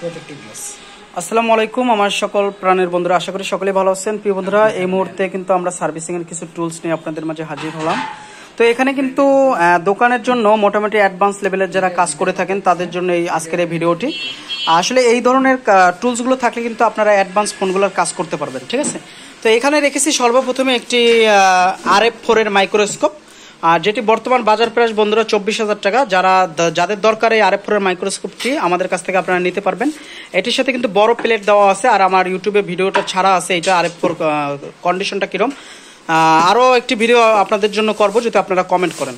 Protective glass. আসসালামু আলাইকুম আমার সকল প্রাণের বন্ধুরা, আশা করি সকলেই ভালো আছেন। প্রিয় বন্ধুরা, এই মুহূর্তে কিন্তু আমরা সার্ভিসিং এর কিছু টুলস নিয়ে আপনাদের মাঝে হাজির হলাম। তো এখানে কিন্তু দোকানের জন্য মোটামুটি অ্যাডভান্স লেভেলের যারা কাজ করে থাকেন তাদের জন্য এই আজকের এই ভিডিওটি। আসলে এই ধরনের টুলসগুলো থাকলে কিন্তু আপনারা অ্যাডভান্স ফোনগুলোর কাজ করতে পারবেন, ঠিক আছে। তো এখানে রেখেছি সর্বপ্রথমে একটি RF4 এর মাইক্রোস্কোপ, আর যেটি বর্তমান বাজার প্রাইস বন্ধুরা 24,000 টাকা। যাদের দরকার এই RF4 এর মাইক্রোস্কোপটি আমাদের কাছ থেকে আপনারা নিতে পারবেন। এটির সাথে কিন্তু বড় প্লেট দেওয়া আছে, আর আমার ইউটিউবে ভিডিওটা ছাড়া আছে এটা RF4 কন্ডিশনটা কিরম। আরও একটি ভিডিও আপনাদের জন্য করব যদি আপনারা কমেন্ট করেন।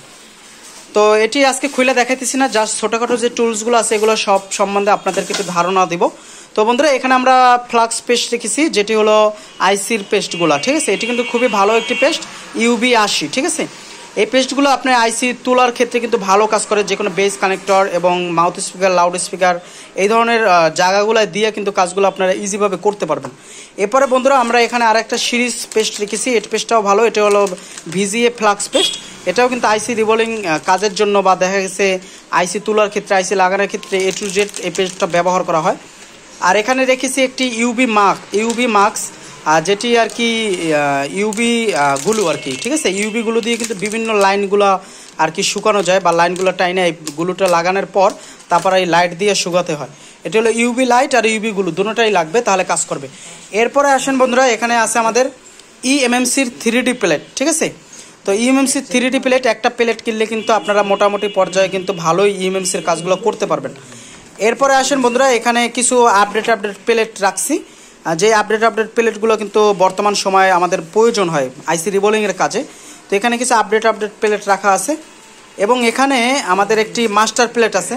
তো এটি আজকে খুলে দেখাইতেছি না, জাস্ট ছোটোখাটো যে টুলসগুলো আছে এগুলো সব সম্বন্ধে আপনাদেরকে একটু ধারণা দিব। তো বন্ধুরা, এখানে আমরা ফ্লাক্স পেস্ট রেখেছি, যেটি হলো আইসির পেস্টগুলো, ঠিক আছে। এটি কিন্তু খুবই ভালো একটি পেস্ট, UB80, ঠিক আছে। এই পেস্টগুলো আপনার আইসি তোলার ক্ষেত্রে কিন্তু ভালো কাজ করে, যে কোনো বেস কানেক্টর এবং মাউথ স্পিকার, লাউড স্পিকার এই ধরনের জায়গাগুলো দিয়ে কিন্তু কাজগুলো আপনারা ইজিভাবে করতে পারবেন। এরপরে বন্ধুরা, আমরা এখানে আর একটা সিরিজ পেস্ট রেখেছি, এই পেস্টটাও ভালো, এটা হলো VGA ফ্লাক্স পেস্ট। এটাও কিন্তু আইসি রিভলিং কাজের জন্য বা দেখা গেছে আইসি তোলার ক্ষেত্রে, আইসি লাগানোর ক্ষেত্রে A to Z এই পেস্টটা ব্যবহার করা হয়। আর এখানে রেখেছি একটি UV মাস্ক, যেটি আর কি ইউবি গুলো আর কি, ঠিক আছে। ইউবি গুলো দিয়ে কিন্তু বিভিন্ন লাইনগুলো আর কি শুকানো যায়, বা লাইনগুলো টাইনে এই গুলোটা লাগানোর পর তারপর এই লাইট দিয়ে শুকাতে হয়। এটা হলো ইউবি লাইট আর ইউবি গুলো দুটোটাই লাগবে, তাহলে কাজ করবে। এরপরে আসেন বন্ধুরা, এখানে আছে আমাদের eMMCর 3D প্লেট, ঠিক আছে। তো eMMCর 3D প্লেট, একটা প্লেট কিনলে কিন্তু আপনারা মোটামুটি পর্যায়ে কিন্তু ভালোই eMMCর কাজগুলো করতে পারবেন। এরপরে আসেন বন্ধুরা, এখানে কিছু আপডেট প্লেট রাখছি, যে আপডেট প্লেটগুলো কিন্তু বর্তমান সময়ে আমাদের প্রয়োজন হয় আইসি রিবোলিংয়ের কাজে। তো এখানে কিছু আপডেট প্লেট রাখা আছে, এবং এখানে আমাদের একটি মাস্টার প্লেট আছে,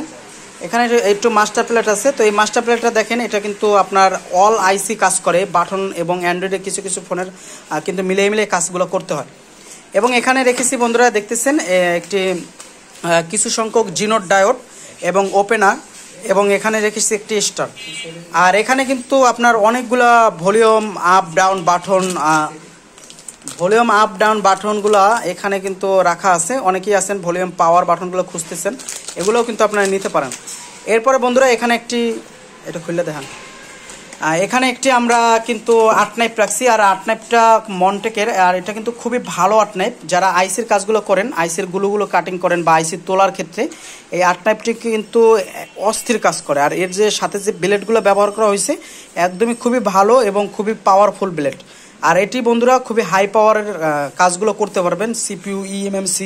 এখানে একটু মাস্টার প্লেট আছে। তো এই মাস্টার প্লেটটা দেখেন, এটা কিন্তু আপনার অল আইসি কাজ করে, বাটন এবং অ্যান্ড্রয়েডের কিছু ফোনের কিন্তু মিলিয়ে কাজগুলো করতে হয়। এবং এখানে রেখেছি বন্ধুরা, দেখতেছেন একটি কিছু সংখ্যক জিনোড ডায়োড এবং ওপেনার, এবং এখানে রেখেছি একটি স্টার। আর এখানে কিন্তু আপনার অনেকগুলা ভলিউম আপ ডাউন বাটনগুলো এখানে কিন্তু রাখা আছে। অনেকেই আছেন ভলিউম পাওয়ার বাটনগুলো খুঁজতেছেন, এগুলোও কিন্তু আপনারা নিতে পারেন। এরপরে বন্ধুরা, এখানে একটি, এটা খুললে দেখান, এখানে একটি আমরা কিন্তু আট নাইফ রাখছি, আর আট নাইফটা মনটেকের, আর এটা কিন্তু খুবই ভালো আট নাইফ। যারা আইসির কাজগুলো করেন, আইসির গুলোগুলো কাটিং করেন বা আইসির তোলার ক্ষেত্রে এই আট নাইফটি কিন্তু অস্থির কাজ করে। আর এর যে সাথে যে ব্লেডগুলো ব্যবহার করা হয়েছে একদমই খুবই ভালো এবং খুবই পাওয়ারফুল ব্লেড। আর এটি বন্ধুরা খুবই হাই পাওয়ারের কাজগুলো করতে পারবেন, CPU, eMMC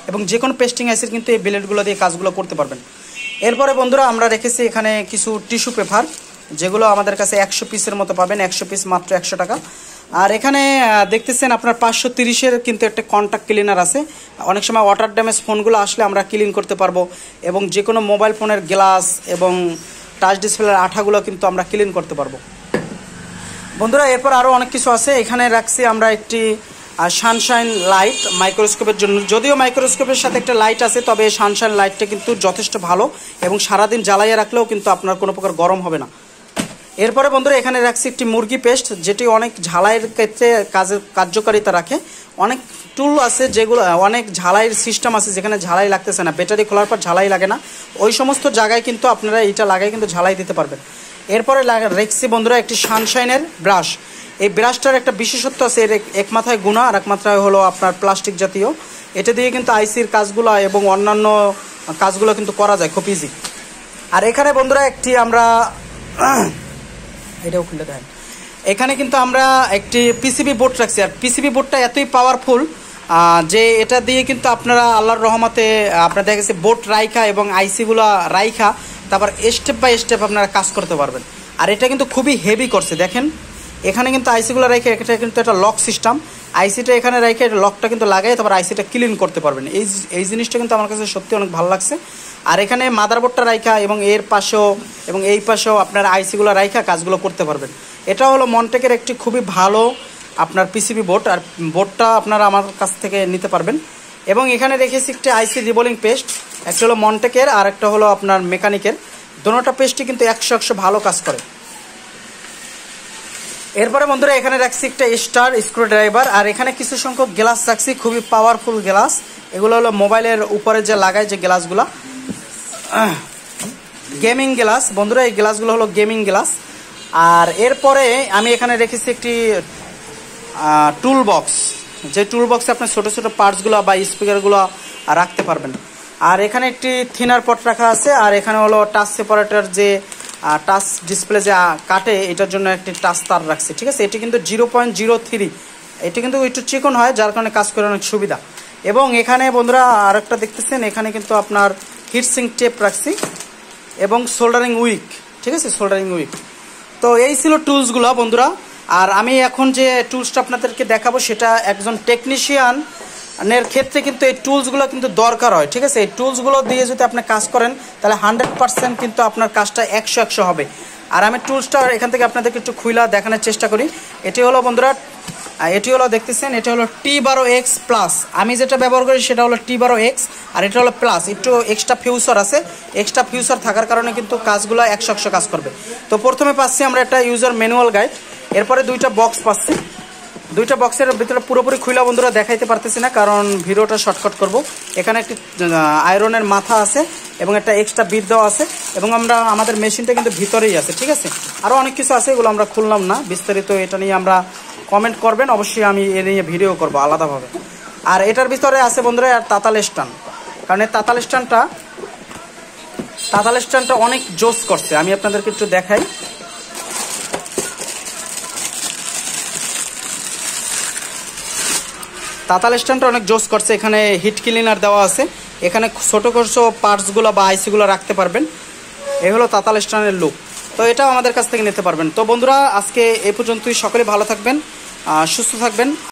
এবং যে কোনো পেস্টিং আইসির কিন্তু এই ব্লেডগুলো দিয়ে কাজগুলো করতে পারবেন। এরপরে বন্ধুরা, আমরা রেখেছি এখানে কিছু টিস্যু পেপার, যেগুলো আমাদের কাছে 100 পিসের মতো পাবেন, 100 পিস মাত্র 100 টাকা। আর এখানে দেখতেছেন আপনার 530-এর কিন্তু একটা কন্ট্যাক্ট ক্লিনার আছে। অনেক সময় ওয়াটার ড্যামেজ ফোনগুলো আসলে আমরা ক্লিন করতে পারবো, এবং যে কোনো মোবাইল ফোনের গ্লাস এবং টাচ ডিসপ্লের আঠাগুলো কিন্তু আমরা ক্লিন করতে পারবো বন্ধুরা। এরপর আরও অনেক কিছু আছে। এখানে রাখছি আমরা একটি সানশাইন লাইট মাইক্রোস্কোপের জন্য, যদিও মাইক্রোস্কোপের সাথে একটা লাইট আছে, তবে এই সানশাইন লাইটটা কিন্তু যথেষ্ট ভালো, এবং সারাদিন জ্বালাইয়ে রাখলেও কিন্তু আপনার কোনো প্রকার গরম হবে না। এরপরে বন্ধুরা, এখানে রাখছি একটি মুরগি পেস্ট, যেটি অনেক ঝালাইয়ের ক্ষেত্রে কার্যকারিতা রাখে। অনেক টুল আছে যেগুলো, অনেক ঝালাইয়ের সিস্টেম আছে যেখানে ঝালাই লাগতেছে না, ব্যাটারি খোলার পর ঝালাই লাগে না, ওই সমস্ত জায়গায় কিন্তু আপনারা এইটা লাগাই কিন্তু ঝালাই দিতে পারবেন। এরপরে রেখছি বন্ধুরা একটি সানশাইনের ব্রাশ। এই ব্রাশটার একটা বিশেষত্ব আছে, এর এক মাথায় গুণা আর এক মাথায় হলো আপনার প্লাস্টিক জাতীয়। এটা দিয়ে কিন্তু আইসির কাজগুলো এবং অন্যান্য কাজগুলো কিন্তু করা যায় খুব ইজি। আর এখানে বন্ধুরা একটি আমরা এটাও খুলে দেন, এখানে কিন্তু আমরা একটি পিসিবি বোর্ড রাখছি। আর পিসিবি বোর্ডটা এতই পাওয়ারফুল যে এটা দিয়ে কিন্তু আপনারা আল্লাহর রহমতে আপনারা দেখা গেছে বোর্ড রাইখা এবং আইসিগুলো রাইখা তারপর স্টেপ বাই স্টেপ আপনারা কাজ করতে পারবেন। আর এটা কিন্তু খুবই হেভি করছে, দেখেন এখানে কিন্তু আইসিগুলো রাইখে, এটা কিন্তু একটা লক সিস্টেম, আইসিটা এখানে রাইখে লকটা কিন্তু লাগাই তারপর আইসিটা ক্লিন করতে পারবেন। এই জিনিসটা কিন্তু আমার কাছে সত্যি অনেক ভালো লাগছে। আর এখানে মাদারবোর্ডটা রাইখা এবং এর পাশেও এবং এই পাশেও আপনার আইসিগুলো রাইখা কাজগুলো করতে পারবেন। এটা হলো মনটেকের একটি খুবই ভালো আপনার পিসিবি বোর্ড, আর বোর্ডটা আপনারা আমার কাছ থেকে নিতে পারবেন। এবং এখানে রেখেছি একটি আইসি রিবোলিং পেস্ট, একটা হলো মনটেকের আর একটা হলো আপনার মেকানিকের। দোনোটা পেস্টই কিন্তু 100 ভালো কাজ করে। এরপরে বন্ধুরা, এখানে রাখছি একটা স্টার স্ক্রু ড্রাইভার, আর এখানে কিছু সংখ্যক গ্লাস রাখছি, খুবই পাওয়ারফুল গ্লাস। এগুলো হলো মোবাইলের উপরে যে লাগায় যে গ্লাসগুলো, গেমিং গ্লাস বন্ধুরা, এই গ্লাসগুলো হলো গেমিং গ্লাস। আর এরপরে আমি এখানে রেখেছি একটি টুল বক্স, যে টুল বক্সে আপনার ছোটো ছোটো পার্টসগুলো বা স্পিকারগুলো রাখতে পারবেন। আর এখানে একটি থিনার পট রাখা আছে। আর এখানে হলো টাচ সেপারেটর, যে টাচ ডিসপ্লে যে কাটে, এটার জন্য একটি টাচ তার রাখছি, ঠিক আছে। এটি কিন্তু 0.03, এটি কিন্তু একটু চিকন হয়, যার কারণে কাজ করে অনেক সুবিধা। এবং এখানে বন্ধুরা আরেকটা দেখতেছেন, এখানে কিন্তু আপনার হিটসিং টেপ রাখছি এবং সোল্ডারিং উইক, ঠিক আছে, সোল্ডারিং উইক। তো এই ছিল টুলসগুলো বন্ধুরা। আর আমি এখন যে টুলসটা আপনাদেরকে দেখাবো সেটা একজন টেকনিশিয়ানের ক্ষেত্রে কিন্তু এই টুলসগুলো কিন্তু দরকার হয়, ঠিক আছে। এই টুলসগুলো দিয়ে যদি আপনি কাজ করেন তাহলে 100% কিন্তু আপনার কাজটা 100 হবে। আর আমি টুলসটা এখান থেকে আপনাদেরকে একটু খুইলা দেখানোর চেষ্টা করি। এটি হলো বন্ধুরা, এটি হলো দেখতেছেন, এটা হলো T12X প্লাস। আমি যেটা ব্যবহার করি সেটা হলো T12X, আর এটা হলো প্লাস। একটু এক্সট্রা ফিউচার আছে, এক্সট্রা ফিউচার থাকার কারণে কিন্তু কাজগুলো 100 কাজ করবে। তো প্রথমে পাচ্ছি আমরা একটা ইউজার ম্যানুয়াল গাইড, এরপরে দুইটা বক্স পাচ্ছি। দুইটা বক্সের ভিতরে পুরোপুরি খুইলা বন্ধুরা দেখাইতে পারতেছি না, কারণ ভিডিওটা শর্টকাট করব। এখানে একটি আয়রনের মাথা আছে এবং একটা এক্সট্রা বিট দেওয়া আছে, এবং আমরা আমাদের মেশিনটা কিন্তু ভিতরেই আছে, ঠিক আছে। আরও অনেক কিছু আছে, এগুলো আমরা খুললাম না বিস্তারিত, এটা নিয়ে আমরা কমেন্ট করবেন, অবশ্যই আমি এ নিয়ে ভিডিও করব আলাদাভাবে। আর এটার ভিতরে আছে বন্ধুরা আর তাতাল স্ট্যান্ড, কারণ এই তাতাল স্ট্যান্ডটা অনেক জোস করছে, আমি আপনাদেরকে একটু দেখাই। তাতাল স্ট্যান্ডটা অনেক জোস করছে, এখানে হিট ক্লিনার দেওয়া আছে, এখানে ছোটো ছোটো পার্টসগুলো বা আইসিগুলো রাখতে পারবেন। এই হলো তাতাল স্ট্যান্ডের লুক। তো এটাও আমাদের কাছ থেকে নিতে পারবেন। তো বন্ধুরা আজকে এই পর্যন্তই, সকলে ভালো থাকবেন, সুস্থ থাকবেন।